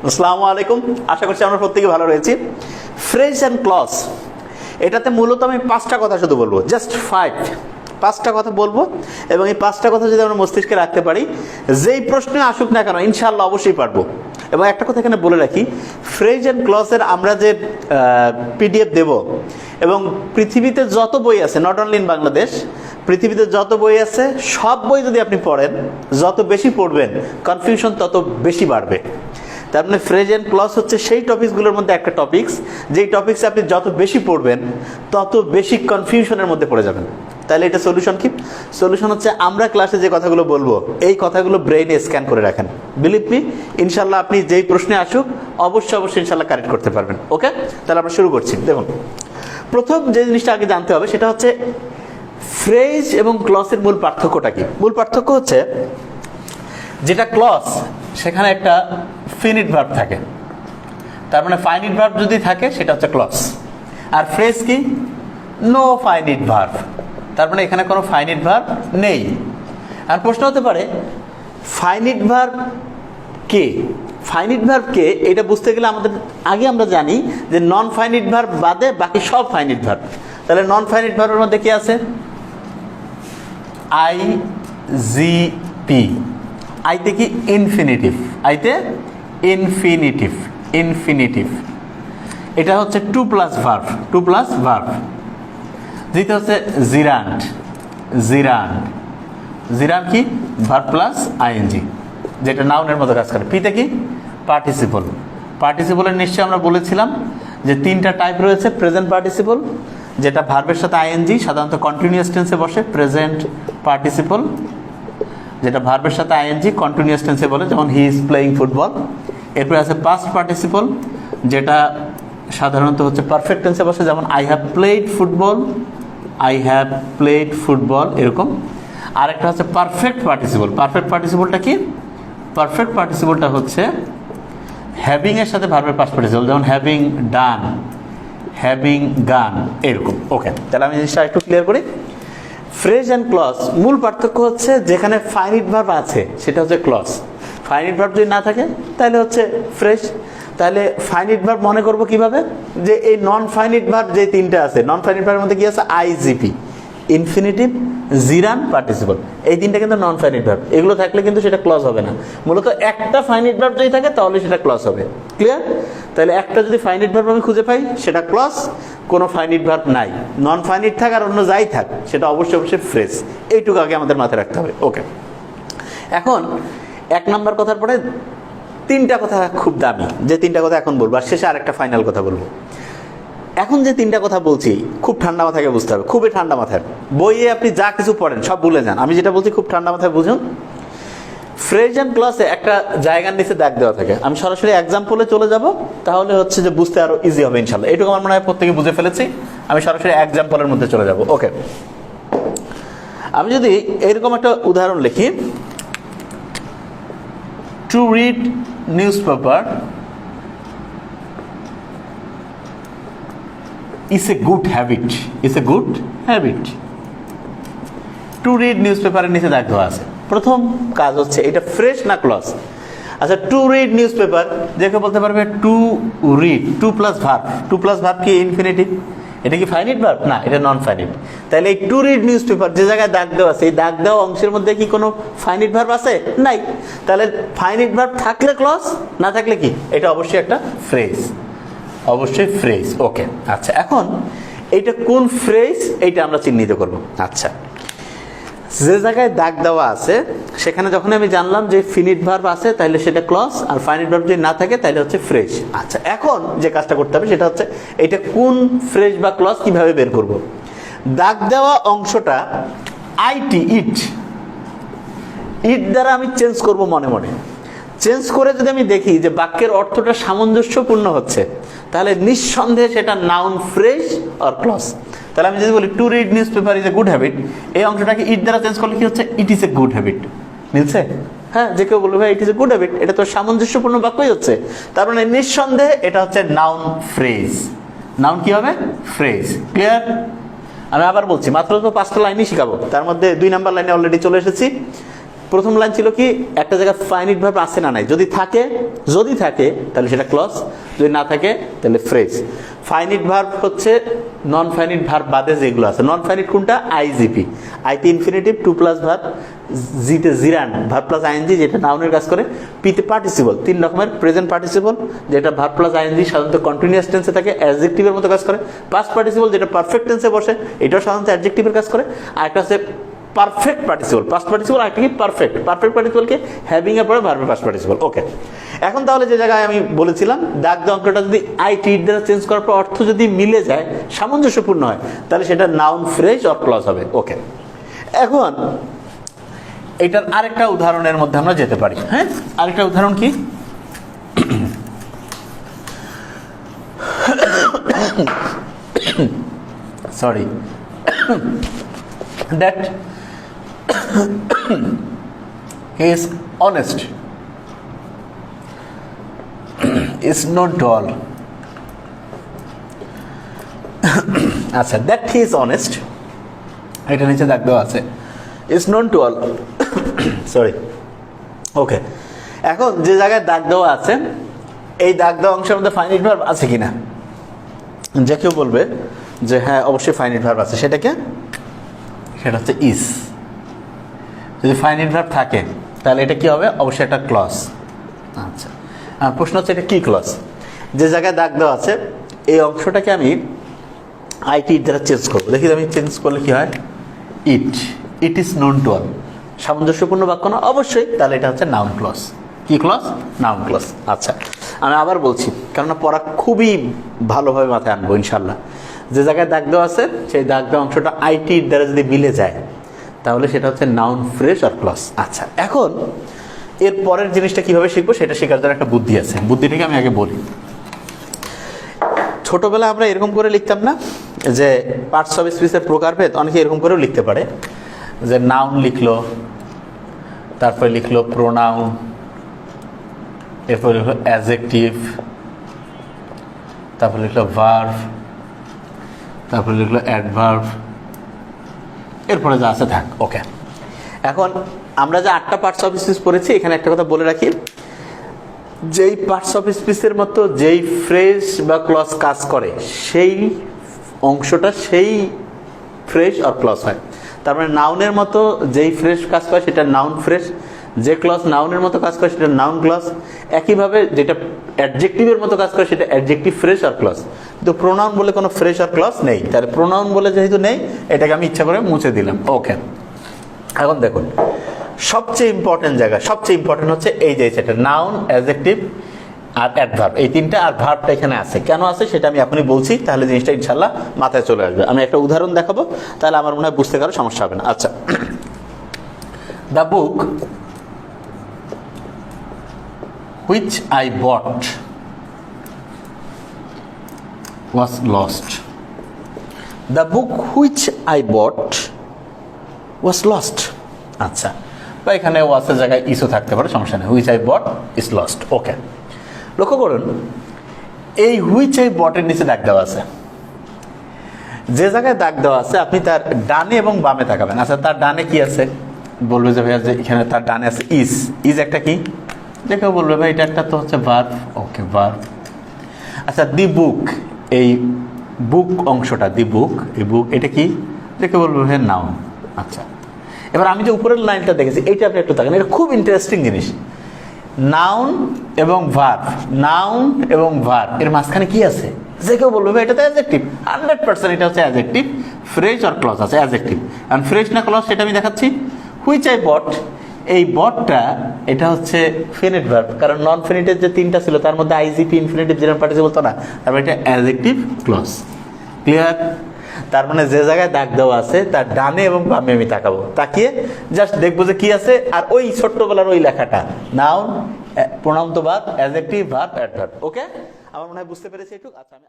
আসসালামু আলাইকুম, আশা করছি আমরা প্রত্যেকে ভালো রয়েছি। ফ্রেজ অ্যান্ড ক্লজ, এটাতে মূলত আমি 5টা কথা শুধু বলবো, জাস্ট 5টা কথা বলবো, এবং এই 5টা কথা যদি আমরা মস্তিষ্কে রাখতে পারি, যেই প্রশ্নে আসুক না কেন ইনশাআল্লাহ অবশ্যই পারবো। এবং একটা কথা এখানে বলে রাখি, ফ্রেজ অ্যান্ড ক্লজের আমরা যে পিডিএফ দেব, এবং পৃথিবীতে যত বই আছে, নট অনলি ইন বাংলাদেশ, পৃথিবীতে যত বই আছে সব বই যদি আপনি পড়েন, যত বেশি পড়বেন কনফিউশন তত বেশি বাড়বে। তার মানে ফ্রেজ অ্যান্ড ক্লজ হচ্ছে সেই টপিকসগুলোর মধ্যে একটা টপিকস, যেই টপিকস আপনি যত বেশি পড়বেন তত বেশি কনফিউশনের মধ্যে পড়ে যাবেন। তাহলে এটা সলিউশন কি? সলিউশন হচ্ছে আমরা ক্লাসে যে কথাগুলো বলবো এই কথাগুলো ব্রেইনে স্ক্যান করে রাখেন। বিলিভ মি, ইনশাল্লাহ আপনি যেই প্রশ্নে আসুক অবশ্যই ইনশাল্লাহ কারেক্ট করতে পারবেন। ওকে, তাহলে আমরা শুরু করছি। দেখুন, প্রথম যে জিনিসটা আগে জানতে হবে সেটা হচ্ছে ফ্রেজ এবং ক্লজের মূল পার্থক্যটা কি। মূল পার্থক্য হচ্ছে, যেটা ক্লজ সেখানে একটা ফিনিট ভার্ব থাকে, তার মানে ফাইনিট ভার্ব যদি থাকে সেটা হচ্ছে ক্লজ। আর ফ্রেজ কি? নো ফাইনিট ভার্ব, তার মানে এখানে কোনো ফাইনিট ভার্ব নেই। আর প্রশ্ন হতে পারে ফাইনিট ভার্ব কে? ফাইনিট ভার্ব কে এটা বুঝতে গেলে আমাদের আগে আমরা জানি যে নন ফাইনিট ভার্ব বাদে বাকি সব ফাইনিট ভার্ব। তাহলে নন ফাইনিট ভার্বের মধ্যে কি আছে? আই জি পি, আইতে কি? ইনফিনিটিভ, আইতে ইনফিনিটিভ, ইনফিনিটিভ। এটা হচ্ছে to plus verb, to plus verb. যেটা হচ্ছে জিরান্ড, জিরান্ড, জিরান্ড কি? ভার্ব প্লাস আইএনজি, যেটা নাউনের মতো কাজ করে। পিতে কি? পার্টিসিপল। পার্টিসিপলের নিশ্চয়ই আমরা বলেছিলাম যে 3টা টাইপ রয়েছে। প্রেজেন্ট পার্টিসিপল, যেটা ভার্বের সাথে আইএনজি, সাধারণত কন্টিনিউয়াস টেন্সে বসে। প্রেজেন্ট পার্টিসিপল, যেটা ভার্বের সাথে আইএনজি কন্টিনিউয়াস টেন্সে বলে, যেমন হি ইজ প্লেয়িং ফুটবল। এরপরে আছে পাস্ট পার্টিসিপল, যেটা সাধারণত হচ্ছে পারফেক্ট টেন্সে বসে, যেমন I have played football, I have played football, এরকম। আরেকটা হচ্ছে পারফেক্ট পার্টিসিপল। পারফেক্ট পার্টিসিপলটা কি? পারফেক্ট পার্টিসিপলটা হচ্ছে হ্যাভিং এর সাথে ভার্বের পাস্ট পার্টিসিপল, যেমন হ্যাভিং ডান, হ্যাভিং গান, এরকম। ওকে, তাহলে আমি জিনিসটা একটু ক্লিয়ার করি। ফ্রেজ অ্যান্ড ক্লজ মূল পার্থক্য হচ্ছে, যেখানে ফাইনিট ভার্ব আছে সেটা হচ্ছে ক্লজ, ফাইনিট ভার্ব যদি না থাকে তাহলে হচ্ছে ফ্রেজ। তাহলে ফাইনিট ভার্ব মনে করব কিভাবে? যে এই নন ফাইনিট ভার্ব যে 3টা আছে, নন ফাইনিট ভার্বের মধ্যে কি আছে? আইজিপি, ইনফিনিটিভ, জিরান, পার্টিসিপল। এই 3টা কিন্তু নন ফাইনিট ভার্ব। এগুলো থাকলে কিন্তু সেটা ক্লজ হবে না। মূলত একটা ফাইনিট ভার্ব যদি থাকে তাহলে সেটা ক্লজ হবে। ক্লিয়ার? তাহলে একটা যদি ফাইনিট ভার্ব আমি খুঁজে পাই সেটা ক্লজ, কোনো ফাইনিট ভার্ব নাই, নন ফাইনিট থাক আর অন্য যাই থাক সেটা অবশ্যই ফ্রেজ। এইটুকু আগে আমাদের মাথায় রাখতে হবে। ওকে, এখন 1 নাম্বার কথার পরে 3টা কথা খুব দামি, যে 3টা কথা এখন বলবো, আর শেষে আরেকটা ফাইনাল কথা বলবো। এখন যে 3টা কথা বলছি খুব ঠান্ডা মাথায় বুঝতে হবে, খুবই ঠান্ডা মাথায়। বইয়ে আপনি যা কিছু পড়েন সব ভুলে যান, আমি যেটা বলছি খুব ঠান্ডা মাথায় বুঝুন। ফ্রেজ অ্যান্ড ক্লজে একটা জায়গার নিচে দাগ দেওয়া থাকে। আমি সরাসরি এক্সাম্পলে চলে যাব, তাহলে হচ্ছে যে বুঝতে আরো ইজি হবে ইনশাল্লাহ। এটুকু আমার মনে হয় প্রত্যেকে বুঝে ফেলেছি। আমি সরাসরি এক্সাম্পলের মধ্যে চলে যাব। ওকে, আমি যদি এরকম একটা উদাহরণ লিখি, to read news paper is a good habit, is a good habit. To read news পেপারের নিচে দাগ দেওয়া আছে। প্রথম কাজ হচ্ছে এটা ফ্রেশ না ক্লজ? আচ্ছা, টু রিড নিউজ পেপার, দেখে বলতে পারবে to read, to plus verb, to plus verb কি? ইনফিনিটিভ। এটা কি ফাইনিট ভার্ব? না, এটা নন ফাইনিট। তাহলে এই টু রিড নিউজ পেপার যে জায়গায় দাগ দেওয়া আছে, এই দাগ দেওয়া অংশের মধ্যে কি কোনো ফাইনিট ভার্ব আছে? নাই। তাহলে ফাইনিট ভার্ব থাকলে ক্লজ, না থাকলে কি? এটা অবশ্যই একটা ফ্রেজ, অবশ্যই ফ্রেজ। ওকে, আচ্ছা, এখন এইটা কোন ফ্রেজ এইটা আমরা চিহ্নিত করব। আচ্ছা, যে জায়গায় দাগ দেওয়া আছে সেখানে যখন আমি জানলাম যে ফিনিট ভার্ব আছে তাহলে সেটা ক্লজ, আর ফাইনিট ভার্ব যদি না থাকে তাহলে হচ্ছে ফ্রেজ। আচ্ছা, এখন যে কাজটা করতে হবে সেটা হচ্ছে এটা কোন ফ্রেজ বা ক্লজ কিভাবে বের করব। দাগ দেওয়া অংশটা আইটি, ইট, ইট দ্বারা আমি চেঞ্জ করব মনে মনে। চেঞ্জ করে যদি আমি দেখি যে বাক্যের অর্থটা সামঞ্জস্যপূর্ণ হচ্ছে, তাহলে নিঃসন্দেহে সেটা নাউন, ফ্রেজ অর ক্লজ। তাহলে আমি যদি বলি to read news paper is a good habit, এই অংশটাকে ইট দ্বারা চেঞ্জ করলে কি হচ্ছে? It is a good habit. মিলছে? হ্যাঁ, যে কেউ বলবে ভাই it is a good habit, এটা তো সামঞ্জস্যপূর্ণ বাক্যই হচ্ছে। তার মানে নিঃসন্দেহে এটা হচ্ছে নাউন, ফ্রেজ। নাউন কি হবে? ফ্রেজ। ক্লিয়ার? আমি আবার বলছি, মাত্র তো 5টা লাইনই শিখাবো, তার মধ্যে 2 নাম্বার লাইনে অলরেডি চলে এসেছি। প্রথম লাইন ছিল কি একটা জায়গায় ফাইনিট ভার্ব আছে না নাই, যদি থাকে তাহলে সেটা ক্লজ, যদি না থাকে তাহলে ফ্রেজ। ফাইনিট ভার্ব হচ্ছে নন ফাইনিট ভার্ব বাদে যেগুলো আছে। নন ফাইনিট কোনটা? আইজিপি, আইতে ইনফিনিটিভ, টু প্লাস ভার্ব, জিতে জিরান ভার্ব প্লাস আইএনজি যেটা নাউনের কাজ করে, পিতে পার্টিসিপল, তিন রকমের, প্রেজেন্ট পার্টিসিপল যেটা ভার্ব প্লাস আইএনজি সাধারণত কন্টিনিউয়াস টেন্সে থাকে, অ্যাডজেক্টিভের মতো কাজ করে, পাস্ট পার্টিসিপল যেটা পারফেক্ট টেন্সে বসে এটাও সাধারণত অ্যাডজেক্টিভের কাজ করে, আর একটা হচ্ছে পারফেক্ট পার্টিসিপল, পাস্ট পার্টিসিপল, আর একটা কি পারফেক্ট পার্টিসিপলকে হ্যাভিং এর পরে ভার্বের পাস্ট পার্টিসিপল। ওকে, এখন তাহলে যে জায়গায় আমি বলেছিলাম দাগ দেওয়া অঙ্কটা যদি আইটি দ্বারা চেঞ্জ করার পর অর্থ যদি মিলে যায়, সামঞ্জস্যপূর্ণ হয়, তাহলে সেটা নাউন, ফ্রেজ অর ক্লজ হবে। ওকে, এখন এটার আরেকটা উদাহরণের মধ্যে আমরা যেতে পারি। হ্যাঁ, আরেকটা উদাহরণ কি, sorry, that he is honest is known to all. আচ্ছা, that he is honest, এটা নিচে দাগ দেওয়া আছে, is known to all. Sorry, okay, এখন যে জায়গায় দাগ দেওয়া আছে এই দাগ দেওয়া অংশের মধ্যে ফাইনিট ভার্ব আছে কিনা, যে কেউ বলবে যে হ্যাঁ অবশ্যই ফাইনিট ভার্ব আছে, সেটা হচ্ছে ইস। যদি ফাইনিট ভার্ব থাকে তাহলে এটা কি হবে? অবশ্যই একটা ক্লজ। আচ্ছা, প্রশ্ন হচ্ছে এটা কি ক্লজ? যে জায়গায় দাগ দেওয়া আছে এই অংশটাকে আমি আইটি দ্বারা চেঞ্জ করবো। দেখি আমি চেঞ্জ করলে কি হয়, it is known to all. সামঞ্জস্যপূর্ণ বাক্য না? অবশ্যই, তাহলে এটা হচ্ছে নাউন ক্লজ। কি ক্লজ? Noun clause. আচ্ছা, আমি আবার বলছি, কেননা পড়া খুবই ভালোভাবে মাথায় আনবো ইনশাল্লাহ। যে জায়গায় দাগ দেওয়া আছে সেই দাগ দেওয়া অংশটা আইটির দ্বারা যদি মিলে যায় তাহলে সেটা হচ্ছে নাউন, ফ্রেজ আর ক্লজ। আচ্ছা, এখন এর পরের জিনিসটা কিভাবে শিখবো সেটা শেখার জন্য একটা বুদ্ধি আছে, বুদ্ধিটাকে আমি আগে বলি। ছোটবেলায় আমরা এরকম করে লিখতাম না যে পার্টস অফ স্পিচের প্রকারভেদ, অনেকে এরকম করেও লিখতে পারে যে নাউন লিখলো, তারপরে লিখলো প্রোনাউন, এরপরে লিখলো অ্যাডজেক্টিভ, তারপরে লিখলো ভার্ব, তারপরে লিখলো অ্যাডভার্ব, এরপরে যা আছে থাক। ওকে, এখন আমরা যে 8টা পার্টস অফ স্পিচ পড়েছি, এখানে একটা কথা বলে রাখি, যেই পার্টস অফ স্পিচের মতো যেই ফ্রেজ বা ক্লজ কাজ করে সেই অংশটা সেই ফ্রেজ আর ক্লজ হয়। তার মানে নাউনের মতো যেই ফ্রেজ কাজ করে সেটা নাউন ফ্রেজ, যে ক্লজ নাউনের মতো কাজ করে সেটা নাউন ক্লজ, একইভাবে যেটা অ্যাডজেক্টিভের মতো কাজ করে সেটা অ্যাডজেক্টিভ ফ্রেজ আর ক্লজ। কিন্তু প্রোনাউন বলে কোনো ফ্রেজ আর ক্লজ নেই, তাহলে প্রোনাউন বলে যেহেতু নেই এটাকে আমি ইচ্ছা করে মুছে দিলাম। ওকে, এখন দেখুন সবচেয়ে ইম্পর্টেন্ট জায়গা, সবচেয়ে ইম্পর্টেন্ট হচ্ছে এই যে সেটা নাউন, অ্যাডজেক্টিভ আর অ্যাডভার্ব, এই তিনটা, আর ভার্বটা এখানে আছে। কেন আছে সেটা আমি এখনই বলছি, তাহলে জিনিসটা ইনশাল্লাহ মাথায় চলে আসবে। আমি একটা উদাহরণ দেখাবো, তাহলে আমার মনে হয় বুঝতে কারো সমস্যা হবে না। আচ্ছা, the book which I bought was lost. The book which I bought was lost. আচ্ছা, বা এখানে ওয়াসের জায়গায় ইসও থাকতে পারে, সমস্যা নেই। which I bought is lost. ওকে, লক্ষ্য করুন এই which I bought এর নিচে দাগ দেওয়া আছে। যে জায়গায় দাগ দেওয়া আছে আপনি তার ডানে এবং বামে তাকাবেন। আচ্ছা, তার ডানে কি আছে? বলবে যে ভাইয়া যে এখানে তার ডানে আছে ইজ একটা কি, দেখেও বলবে ভাই এটা একটা তো হচ্ছে ভার্ব। ওকে, ভার্ব। আচ্ছা, দি বুক, এই বুক অংশটা, দি বুক, এই বুক এটা কি, দেখে বলবে ভাই নাউন। আচ্ছা, এবার আমি যে উপরের লাইনটা দেখেছি এইটা আপনি একটু দেখেন, এটা খুব ইন্টারেস্টিং জিনিস। নাউন এবং ভার্ব, নাউন এবং ভার্ব এর মাঝখানে কি আছে? যে কেউ বলবে ভাই এটা তো অ্যাডজেক্টিভ, 100% এটা হচ্ছে অ্যাডজেক্টিভ, ফ্রেজ আর ক্লজ আছে অ্যাডজেক্টিভ। আর ফ্রেজ না ক্লজ সেটা আমি দেখাচ্ছি। হুইচ আই বট, এই বটটা এটা হচ্ছে ফিনিট ভার্ব, কারণ নন ফিনিটের যে তিনটা ছিল তার মধ্যে আইজিপি, ইনফিনিটিভ, জেনারেল পার্টিসিপল তো না, তারপরে এটা অ্যাডজেক্টিভ ক্লজ। ক্লিয়ার? তার মানে যে জায়গায় দাগ দেওয়া আছে তার ডানে এবং বামে আমি তাকাবো, তাকিয়ে জাস্ট দেখবো যে কি আছে, আর ওই ছোট্টবেলার ওই লেখাটা নাউন, প্রোনাউন তো বাদ, অ্যাডজেক্টিভ, ভার্ব, অ্যাডভার্ব। ওকে, আমার মনে হয় বুঝতে পেরেছি একটু। আচ্ছা, আমি